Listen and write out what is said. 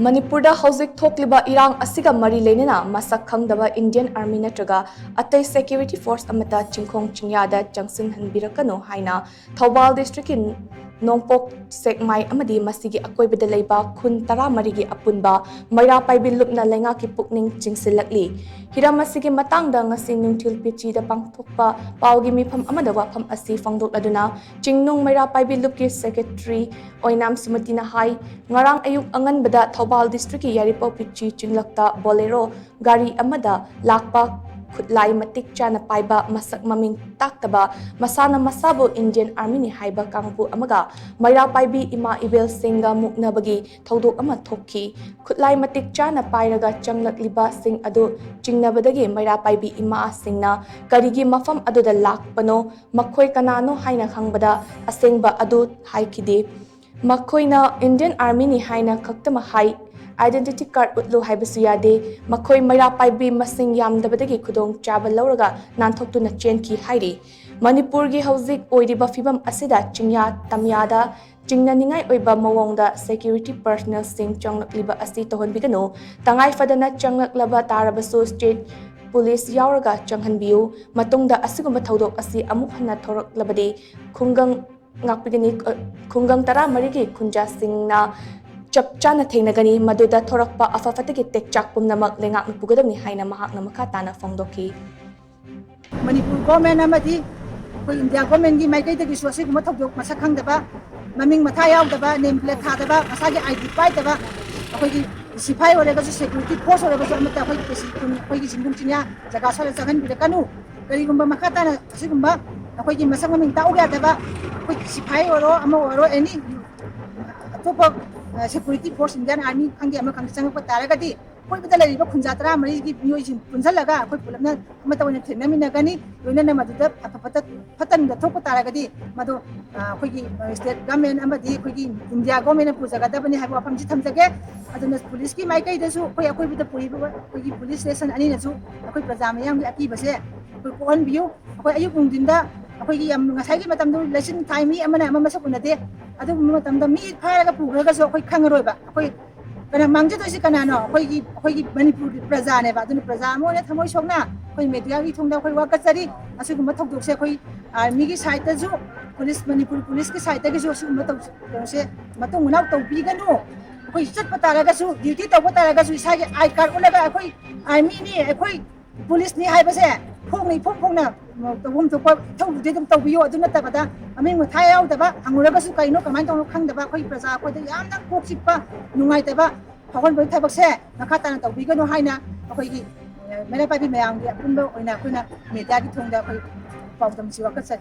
ꯃꯅꯤꯄꯨꯔꯗ ꯍꯧꯖꯤꯛ ꯊꯣꯛꯂꯤꯕ ꯏꯔꯥꯡ ꯑꯁꯤꯒ ꯃꯔꯤ ꯂꯩꯅꯅ ꯃꯁꯛ ꯈꯪꯗꯕ ꯏꯟꯗꯤꯌꯟ ꯑꯥꯔꯃꯤ ꯅꯠꯇ꯭ꯔꯒ ꯑꯇꯩ ꯁꯦꯀ꯭ꯌꯨꯔꯤꯇꯤ ꯐꯣꯔꯁ ꯑꯃꯠꯇ ꯆꯤꯡꯈꯣꯡ ꯆꯤꯡꯌꯥꯗ ꯆꯪꯁꯤꯟꯍꯟꯕꯤꯔꯛꯀꯅꯨ ꯍꯥꯏꯅ ꯊꯧꯕꯥꯜ ꯗꯤꯁꯇ꯭ꯔꯤꯛꯀꯤ ꯅꯣꯡꯄꯣꯛ ꯁꯦꯛꯃꯥꯏ ꯑꯃꯗꯤ ꯃꯁꯤꯒꯤ ꯑꯀꯣꯏꯕꯗ ꯂꯩꯕ ꯈꯨꯟ 13ꯒꯤ ꯑꯄꯨꯟꯕ ꯃꯩꯔꯥ ꯄꯥꯏꯕꯤ ꯂꯨꯞꯅ ꯂꯩꯉꯥꯛꯀꯤ ꯄꯨꯛꯅꯤꯡ ꯆꯤꯡꯁꯤꯜꯂꯛꯂꯤ꯫ ꯍꯤꯔꯝ ꯑꯁꯤꯒꯤ ꯃꯇꯥꯡꯗ ꯉꯁꯤ ꯅꯨꯡꯊꯤꯜ ꯄꯤꯆꯤꯗ ꯄꯥꯡꯊꯣꯛꯄ ꯄꯥꯎꯒꯤ ꯃꯤꯐꯝ ꯑꯃꯗ ꯋꯥꯐꯝ ꯑꯁꯤ ꯐꯣꯡꯗꯣꯛꯂꯗꯨꯅ ꯆꯤꯡꯅꯨꯡ ꯃꯩꯔꯥ ꯄꯥꯏꯕꯤ ꯂꯨꯞꯀꯤ ꯁꯦꯀ꯭ꯔꯦꯇꯔꯤ ꯑꯣꯏꯅꯥꯝ ꯁꯨꯃꯇꯤꯅ ꯍꯥꯏ ꯉꯔꯥꯡ ꯑꯌꯨꯛ ꯑꯉꯟꯕꯗ ꯊꯧꯕꯥꯜ ꯗꯤꯁꯇ꯭ꯔꯤꯛꯀꯤ ꯌꯥꯏꯔꯤꯄꯣꯛ ꯄꯤꯆꯤ ꯆꯤꯡꯂꯛꯇ ꯕꯣꯂꯦꯔꯣ ꯒꯥꯔꯤ ꯑꯃꯗ ꯂꯥꯛꯄ ꯈꯨꯠꯂꯥꯏ ꯃꯇꯤꯛ ꯆꯥꯅ ꯄꯥꯏꯕ ꯃꯁꯛ ꯃꯃꯤꯡ ꯇꯥꯛꯇꯕ ꯃꯁꯥꯅ ꯃꯁꯥꯕꯨ ꯏꯟꯗꯤꯌꯟ ꯑꯥꯔꯃꯤꯅꯤ ꯍꯥꯏꯕ ꯀꯥꯡꯕꯨ ꯑꯃꯒ ꯃꯩꯔꯥ ꯄꯥꯏꯕꯤ ꯏꯃꯥ ꯏꯕꯦꯜꯁꯤꯡꯒ ꯃꯨꯛꯅꯕꯒꯤ ꯊꯧꯗꯣꯛ ꯑꯃ ꯊꯣꯛꯈꯤ꯫ ꯈꯨꯠꯂꯥꯏ ꯃꯇꯤꯛ ꯆꯥꯅ ꯄꯥꯏꯔꯒ ꯆꯪꯂꯛꯂꯤꯕꯁꯤꯡ ꯑꯗꯨ ꯆꯤꯡꯅꯕꯗꯒꯤ ꯃꯩꯔꯥ ꯄꯥꯏꯕꯤ ꯏꯃꯥꯁꯤꯡꯅ ꯀꯔꯤꯒꯤ ꯃꯐꯝ ꯑꯗꯨꯗ ꯂꯥꯛꯄꯅꯣ ꯃꯈꯣꯏ ꯀꯅꯥꯅꯣ ꯍꯥꯏꯅ ꯍꯪꯕꯗ ꯑꯁꯦꯡꯕ ꯑꯗꯨ ꯍꯥꯏꯈꯤꯗꯦ꯫ ꯃꯈꯣꯏꯅ ꯏꯟꯗꯤꯌꯟ ꯑꯥꯔꯃꯤꯅꯤ ꯍꯥꯏꯅ ꯈꯛꯇꯃꯛ ꯍꯥꯏ꯫ आइडेंटिटी कार्ड उतलू हाइबसु यादे मखोई मैरा पाइबी मसिंग यामदबदगी खुदोंग चाबा लौरगा नानथोक्तुना चेनखी हाइरी। मणिपुर की हौजिक ओइरिबा फिबम असिदा चिंग्या तमयादा चिंगनानिंगाई ओइबा मवोंगदा सेक्यूरिटी पर्सनल सिंग चंगलक्लिबा असि तोहनबिगनो तंगाई फदना चंगलक्लबा तारबसु स्टेट पुलिस यावरगा चंगहनबियु मतुंगदा असिगुंबा थौदोक असि अमुक हन्ना थोरक्लबदे खुंगंग ngakpigani khungang 13 gi khunja singna chap chana thengnagani maduda thorakpa afafatagi tekchak pumnamak lengak pugadamni haina mahakna makha tana fongdoki Manipur government amadi koi India government gi maikai tagi swasi kuma thokdok masak khangdaba maming matha yaudaba name plate thadaba masagi ID paidaba akoi gi sipai orega security force orega amata akoi gi Chingkhong Chingya jaga sala changanbirakanu karigumba makha tana asigumba akoi gi masak maming tauga daba akoi sipai oro ama oro any atopa security force Indian army khangi ama khang changpa taragadi koi bada lariba khunja 13 gi miyoi jin punjalaga akoi pulamna amata oina thennaminagani loinana maduda fatan da thokpa taragadi madu akoi gi state government amadi akoi gi India government pujagadabani haiba wafamji thamjage aduna police ki maikai dasu akoi bada puriba akoi gi police station ani nasu akoi praja mayam gi akibase akoi kohon biu akoi ayuk mungdinda akoi gi yam ngasai gi matamdu lesson time mi amana ama masak unade adu matamda mi pharaga pugraga so akoi khangaroiba akoi kana mangje toisi kana no akoi gi Manipur praja ne ba aduna praja mo ne thamoi sokna akoi media gi thongda akoi wakachari asugumba thokdok se akoi army gi side ta ju police Manipur police gi side ta gi ju asugumba thok se matong unau to biganu akoi chat pataraga su duty to pataraga su isa gi I card ulaga akoi army ni akoi police ni haibase phongna tawum to thong dum tawbiyo aduna tabada aming mathai yaudaba hanguraga su kaino kamai tong khangdaba akoi praja akoi da yamna kokchikpa nungai taba phawon bai thabakse nakha tana tawbigano haina akoi gi mera pabi mayam gi apun ba oina koina media gi thongda akoi pawdam si wakasai